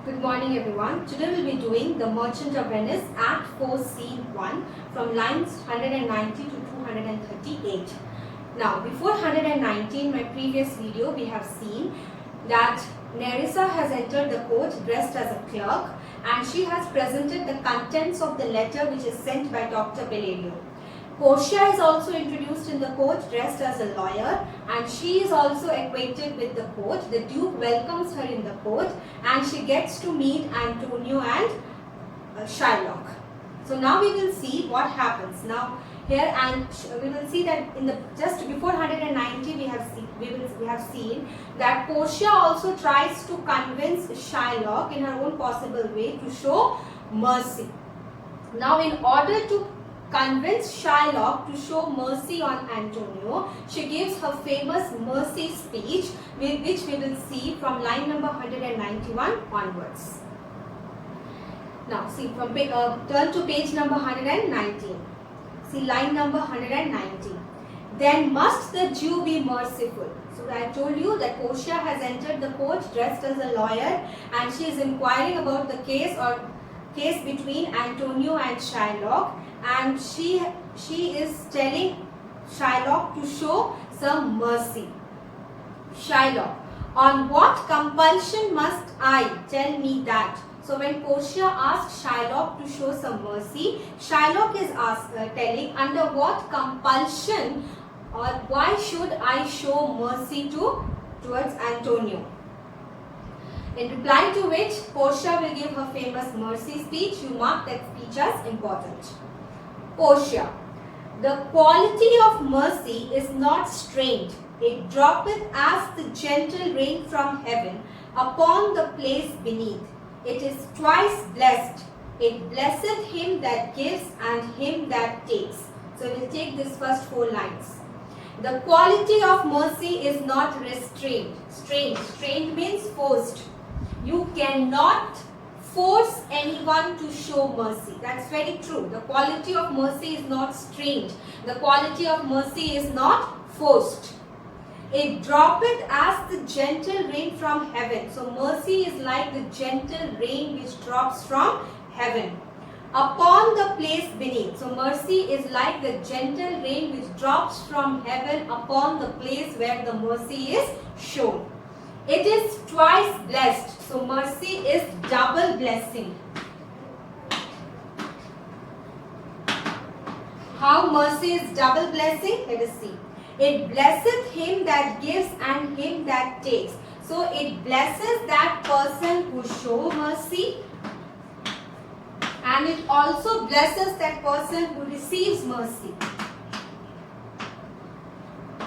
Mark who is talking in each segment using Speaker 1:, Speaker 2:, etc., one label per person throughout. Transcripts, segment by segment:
Speaker 1: Good morning everyone. Today we'll be doing The Merchant of Venice Act 4 Scene 1 from lines 190 to 238. Now before 119, my previous video, we have seen that Nerissa has entered the court dressed as a clerk and she has presented the contents of the letter which is sent by Dr. Palladio. Portia is also introduced in the court dressed as a lawyer and she is also acquainted with the court. The Duke welcomes her in the court and she gets to meet Antonio and Shylock. So now we will see what happens. Now here and we will see that in the just before 190 we have seen that Portia also tries to convince Shylock in her own possible way to show mercy. Now in order to convince Shylock to show mercy on Antonio, she gives her famous mercy speech, which we will see from line number 191 onwards. Now see from turn to page number 119. See line number 119. Then must the Jew be merciful? So I told you that Portia has entered the court dressed as a lawyer and she is inquiring about the case between Antonio and Shylock, and she is telling Shylock to show some mercy. Shylock, on what compulsion must I? Tell me that. So when Portia asks Shylock to show some mercy, Shylock is telling under what compulsion or why should I show mercy towards Antonio. In reply to which, Portia will give her famous mercy speech. You mark that speech as important. Portia, the quality of mercy is not strained. It droppeth as the gentle rain from heaven upon the place beneath. It is twice blessed. It blesseth him that gives and him that takes. So we will take these first 4 lines. The quality of mercy is not restrained. Strained means forced. You cannot force anyone to show mercy. That's very true. The quality of mercy is not strained. The quality of mercy is not forced. It droppeth as the gentle rain from heaven. So mercy is like the gentle rain which drops from heaven upon the place beneath. So mercy is like the gentle rain which drops from heaven upon the place where the mercy is shown. It is twice blessed. So mercy is double blessing. How mercy is double blessing? Let us see. It blesseth him that gives and him that takes. So it blesses that person who shows mercy and it also blesses that person who receives mercy.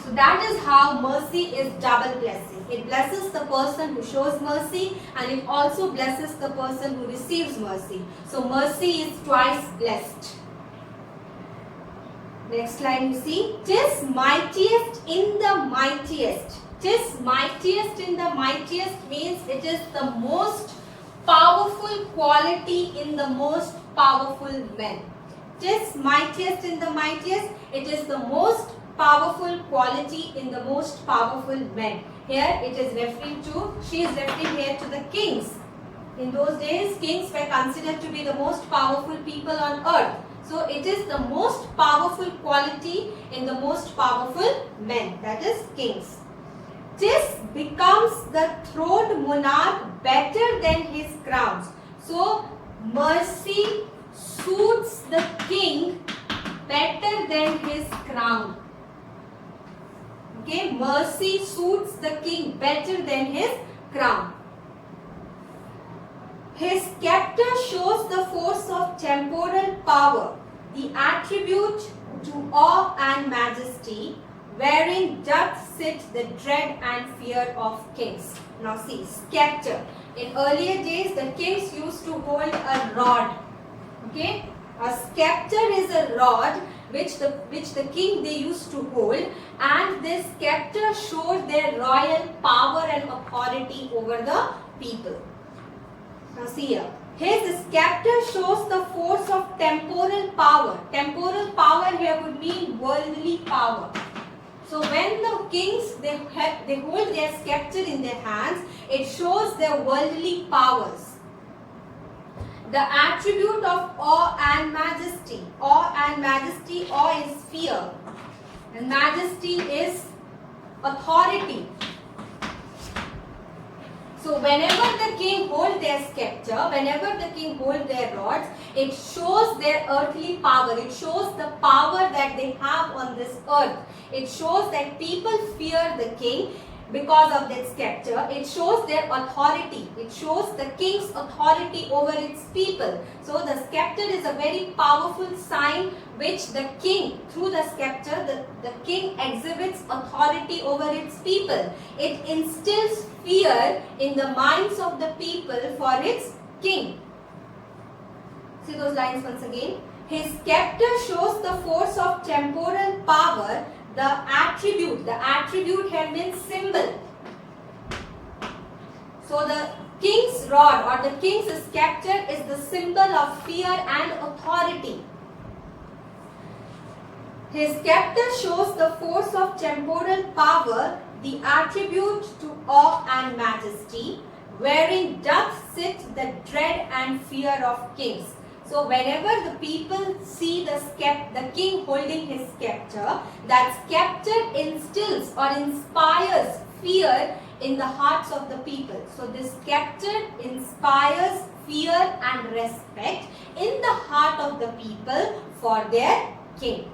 Speaker 1: So that is how mercy is double blessing. It blesses the person who shows mercy and it also blesses the person who receives mercy. So mercy is twice blessed. Next line you see. Tis mightiest in the mightiest. Tis mightiest in the mightiest means it is the most powerful quality in the most powerful men. Tis mightiest in the mightiest. It is the most powerful quality in the most powerful men. Here it is referring to, she is referring here to the kings. In those days, kings were considered to be the most powerful people on earth. So it is the most powerful quality in the most powerful men, that is kings. Tis becomes the throned monarch better than his crowns. So mercy suits the king better than his crown. Okay, mercy suits the king better than his crown. His scepter shows the force of temporal power, the attribute to awe and majesty, wherein doth sit the dread and fear of kings. Now see, scepter. In earlier days, the kings used to hold a rod. Okay, a scepter is a rod which the king they used to hold, and this scepter showed their royal power and authority over the people. Now see here, his scepter shows the force of temporal power. Temporal power here would mean worldly power. So when the kings they hold their scepter in their hands, it shows their worldly powers. The attribute of awe and majesty. Awe and majesty. Awe is fear. And majesty is authority. So whenever the king holds their scepter, whenever the king holds their rods, it shows their earthly power. It shows the power that they have on this earth. It shows that people fear the king because of that scepter. It shows their authority. It shows the king's authority over its people. So the scepter is a very powerful sign which the king, through the scepter, the king exhibits authority over its people. It instills fear in the minds of the people for its king. See those lines once again. His scepter shows the force of temporal power. The attribute here means symbol. So the king's rod or the king's scepter is the symbol of fear and authority. His scepter shows the force of temporal power, the attribute to awe and majesty, wherein doth sit the dread and fear of kings. So whenever the people see the king holding his scepter, that scepter instills or inspires fear in the hearts of the people. So this scepter inspires fear and respect in the heart of the people for their king.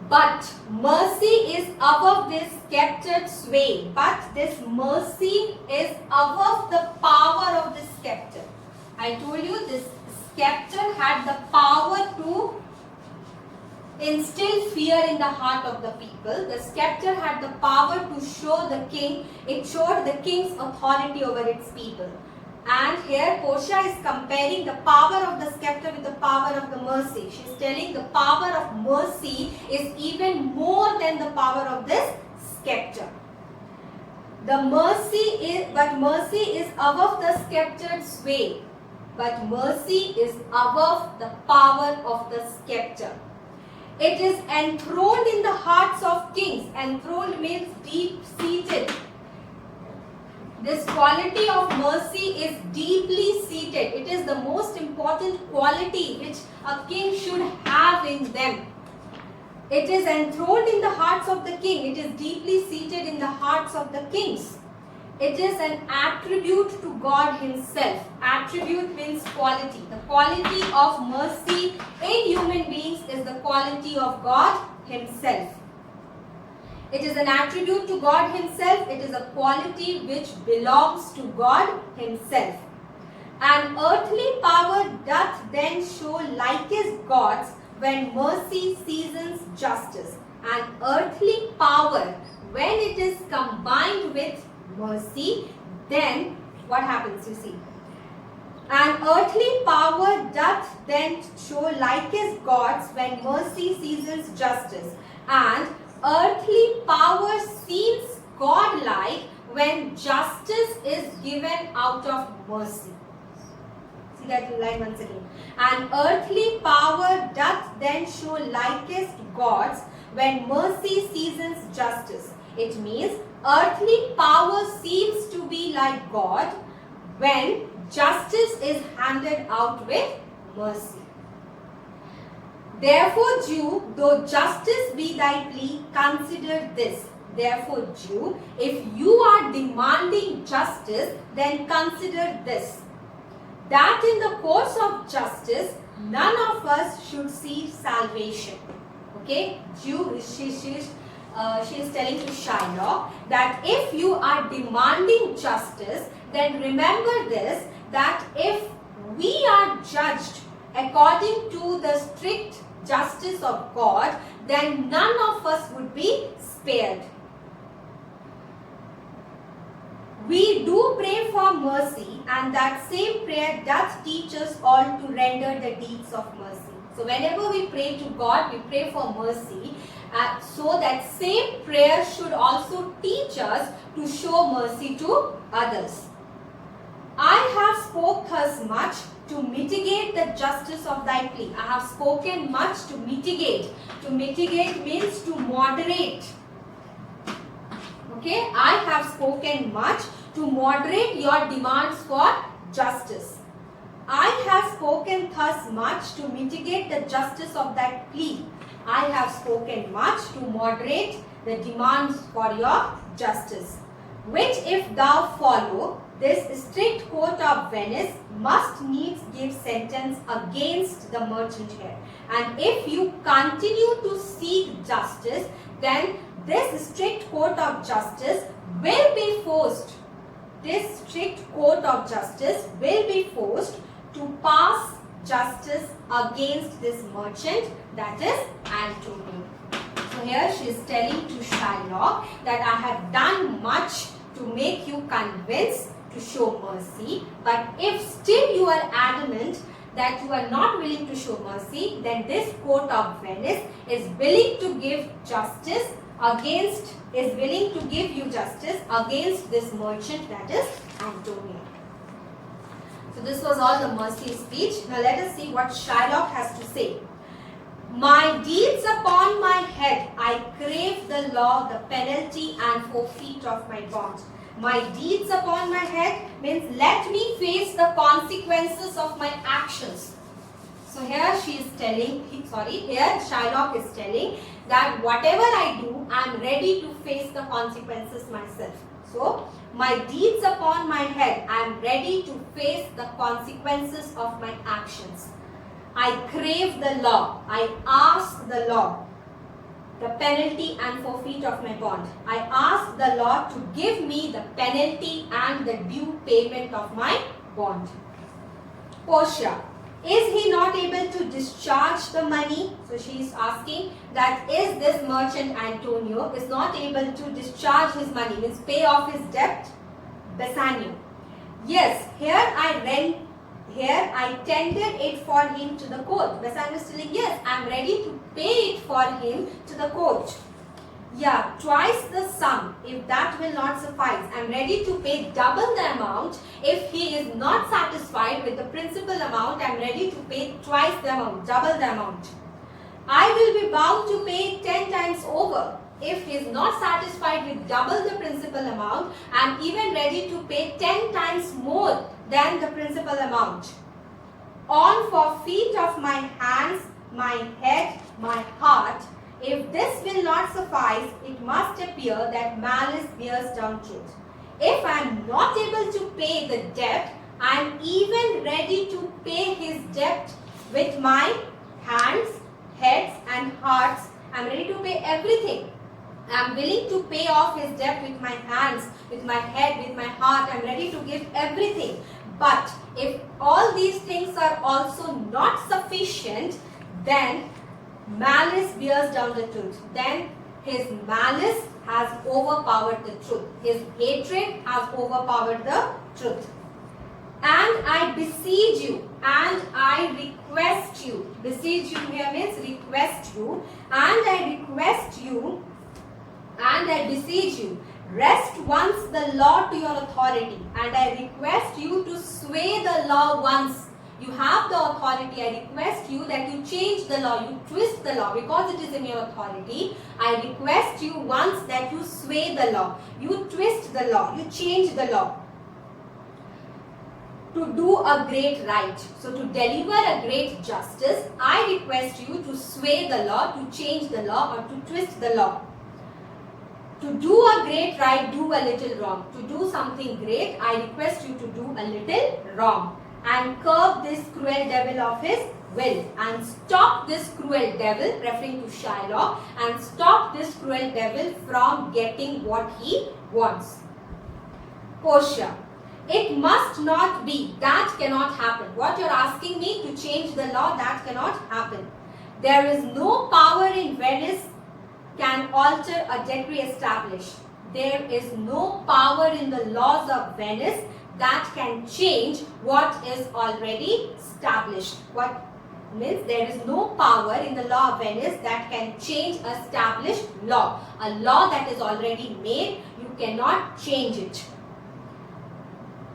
Speaker 1: But mercy is above this sceptered sway. But this mercy is above the power of this scepter. I told you this scepter had the power to instill fear in the heart of the people. The scepter had the power to show the king, it showed the king's authority over its people. And here Portia is comparing the power of the scepter with the power of the mercy. She is telling the power of mercy is even more than the power of this scepter. But mercy is above the sceptered sway. But mercy is above the power of the scepter. It is enthroned in the hearts of kings. Enthroned means deep-seated. This quality of mercy is deeply seated. It is the most important quality which a king should have in them. It is enthroned in the hearts of the king. It is deeply seated in the hearts of the kings. It is an attribute to God himself. Attribute means quality. The quality of mercy in human beings is the quality of God himself. It is an attribute to God himself. It is a quality which belongs to God himself. An earthly power doth then show like his God's when mercy seasons justice. An earthly power, when it is combined with mercy, then what happens, you see? An earthly power doth then show like his God's when mercy seasons justice. And earthly power seems godlike when justice is given out of mercy. See that line once again. An earthly power doth then show likest God's when mercy seasons justice. It means earthly power seems to be like God when justice is handed out with mercy. Therefore, Jew, though justice be thy plea, consider this. Therefore, Jew, if you are demanding justice, then consider this. That in the course of justice, none of us should see salvation. Okay? Jew, she is telling to Shylock that if you are demanding justice, then remember this, that if we are judged according to the strict justice of God, then none of us would be spared. We do pray for mercy, and that same prayer doth teach us all to render the deeds of mercy. So whenever we pray to God, we pray for mercy. So that same prayer should also teach us to show mercy to others. I have spoke thus much to mitigate the justice of thy plea. I have spoken much to mitigate. To mitigate means to moderate. Okay, I have spoken much to moderate your demands for justice. I have spoken thus much to mitigate the justice of that plea. I have spoken much to moderate the demands for your justice. Which if thou follow, this strict court of Venice must needs give sentence against the merchant here. And if you continue to seek justice, then this strict court of justice will be forced. This strict court of justice will be forced to pass justice against this merchant, that is Antonio. So here she is telling to Shylock that I have done much to make you convinced to show mercy, but if still you are adamant that you are not willing to show mercy, then this court of Venice is willing to give justice against, is willing to give you justice against this merchant, that is Antonio. So this was all the mercy speech. Now let us see what Shylock has to say. My deeds upon my head, I crave the law, the penalty and forfeit of my bond. My deeds upon my head means let me face the consequences of my actions. So here she is telling, here Shylock is telling that whatever I do, I am ready to face the consequences myself. So my deeds upon my head, I am ready to face the consequences of my actions. I crave the law, I ask the law, the penalty and forfeit of my bond. I ask the law to give me the penalty and the due payment of my bond. Portia, is he not able to discharge the money? So she is asking that is this merchant Antonio is not able to discharge his money, means pay off his debt? Bassanio, yes, here I tendered it for him to the court. Bassanio is telling, yes, I am ready to pay it for him to the court. Yeah, twice the sum, if that will not suffice. I am ready to pay double the amount. If he is not satisfied with the principal amount, I am ready to pay twice the amount, double the amount. I will be bound to pay 10 times over. If he is not satisfied with double the principal amount, I am even ready to pay 10 times more than the principal amount. On forfeit of my hands, my head, my heart, if this will not suffice, it must appear that malice bears down truth. If I am not able to pay the debt, I am even ready to pay his debt with my hands, heads and hearts. I am ready to pay everything. I am willing to pay off his debt with my hands, with my head, with my heart. I am ready to give everything. But if all these things are also not sufficient, then malice bears down the truth. Then his malice has overpowered the truth. His hatred has overpowered the truth. And I beseech you, and I request you. Beseech you here means request you. And I request you, and I beseech you, rest once the law to your authority, and I request you to sway the law once. You have the authority. I request you that you change the law, you twist the law because it is in your authority. I request you once that you sway the law, you twist the law, you change the law. To do a great right. So to deliver a great justice, I request you to sway the law, to change the law or to twist the law. To do a great right, do a little wrong. To do something great, I request you to do a little wrong. And curb this cruel devil of his will. And stop this cruel devil, referring to Shylock, and stop this cruel devil from getting what he wants. Portia, it must not be. That cannot happen. What you are asking me to change the law, that cannot happen. There is no power in Venice can alter a decree established. There is no power in the laws of Venice that can change what is already established. What means there is no power in the law of Venice that can change established law. A law that is already made, you cannot change it.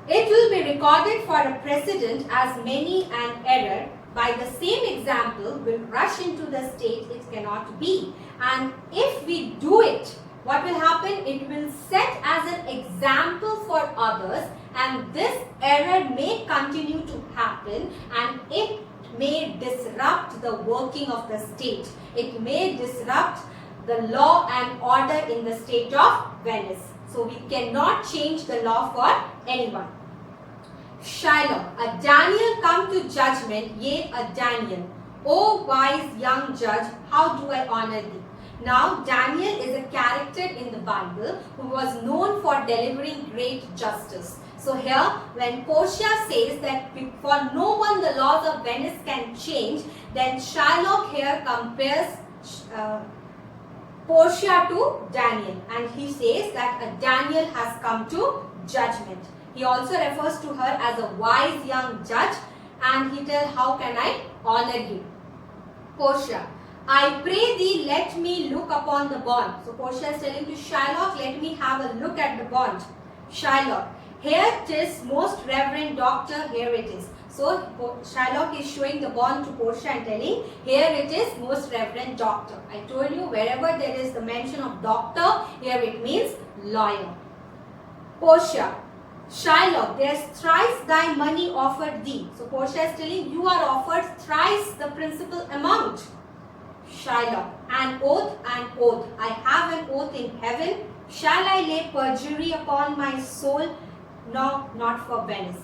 Speaker 1: It will be recorded for a precedent as many an error. By the same example will rush into the state it cannot be. And if we do it, what will happen? It will set as an example for others and this error may continue to happen, and it may disrupt the working of the state. It may disrupt the law and order in the state of Venice. So we cannot change the law for anyone. Shylock, a Daniel come to judgment, yea, a Daniel. O wise young judge, how do I honor thee? Now, Daniel is a character in the Bible who was known for delivering great justice. So here, when Portia says that for no one the laws of Venice can change, then Shylock here compares Portia to Daniel, and he says that a Daniel has come to judgment. He also refers to her as a wise young judge, and he tells, how can I honor you? Portia, I pray thee, let me look upon the bond. So Portia is telling to Shylock, let me have a look at the bond. Shylock, here it is, most reverend doctor, here it is. So Shylock is showing the bond to Portia and telling, here it is, most reverend doctor. I told you, wherever there is the mention of doctor, here it means lawyer. Portia, Shylock, there is thrice thy money offered thee. So Portia is telling, you are offered thrice the principal amount. Shylock, an oath, an oath. I have an oath in heaven. Shall I lay perjury upon my soul? No, not for Venice.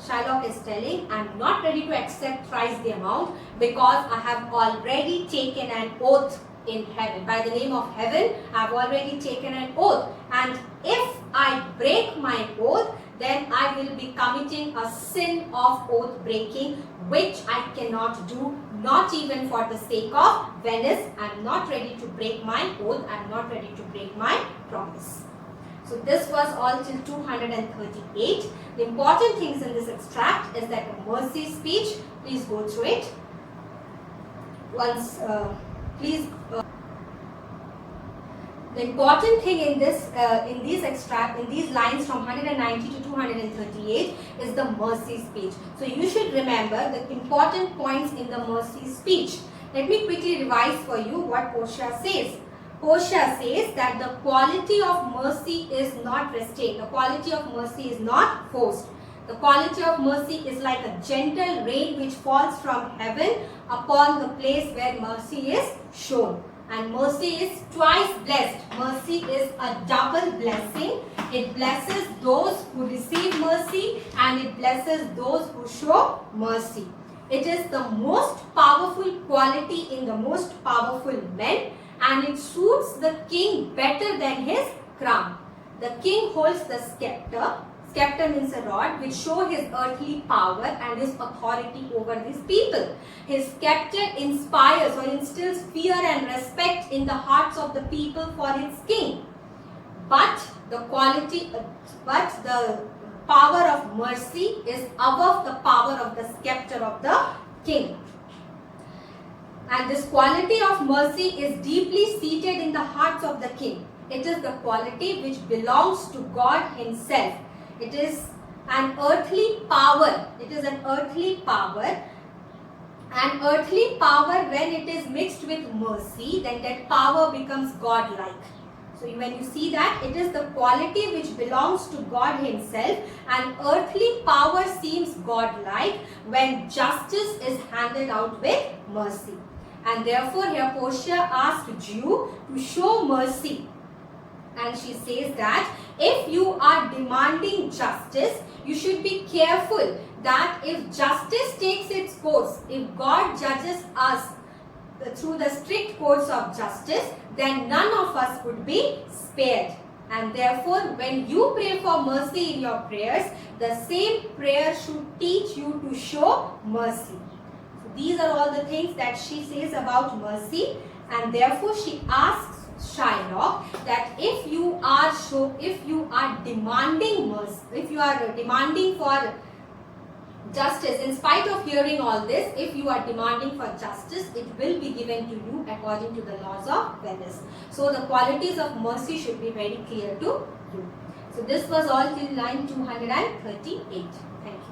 Speaker 1: Shylock is telling, I am not ready to accept thrice the amount because I have already taken an oath in heaven. By the name of heaven, I have already taken an oath. And if I break my oath, then I will be committing a sin of oath breaking, which I cannot do, not even for the sake of Venice. I am not ready to break my oath. I am not ready to break my promise. So this was all till 238. The important things in this extract is that a mercy speech. Please go through it. Once, the important thing in this, in these lines from 190 to 238 is the mercy speech. So you should remember the important points in the mercy speech. Let me quickly revise for you what Portia says. Portia says that the quality of mercy is not restrained. The quality of mercy is not forced. The quality of mercy is like a gentle rain which falls from heaven upon the place where mercy is shown. And mercy is twice blessed. Mercy is a double blessing. It blesses those who receive mercy and it blesses those who show mercy. It is the most powerful quality in the most powerful men, and it suits the king better than his crown. The king holds the scepter. Scepter means a rod which show his earthly power and his authority over his people. His scepter inspires or instills fear and respect in the hearts of the people for its king. But the power of mercy is above the power of the scepter of the king. And this quality of mercy is deeply seated in the hearts of the king. It is the quality which belongs to God himself. It is an earthly power. It is an earthly power. An earthly power, when it is mixed with mercy, then that power becomes God-like. So when you see that, it is the quality which belongs to God himself. An earthly power seems God-like when justice is handed out with mercy. And therefore here Portia asked Jew to show mercy. And she says that if you are demanding justice, you should be careful that if justice takes its course, if God judges us through the strict courts of justice, then none of us would be spared. And therefore, when you pray for mercy in your prayers, the same prayer should teach you to show mercy. So these are all the things that she says about mercy, and therefore she asks Shylock that if you are demanding mercy, if you are demanding for justice, in spite of hearing all this, if you are demanding for justice, it will be given to you according to the laws of Venice. So the qualities of mercy should be very clear to you. So this was all till line 238. Thank you.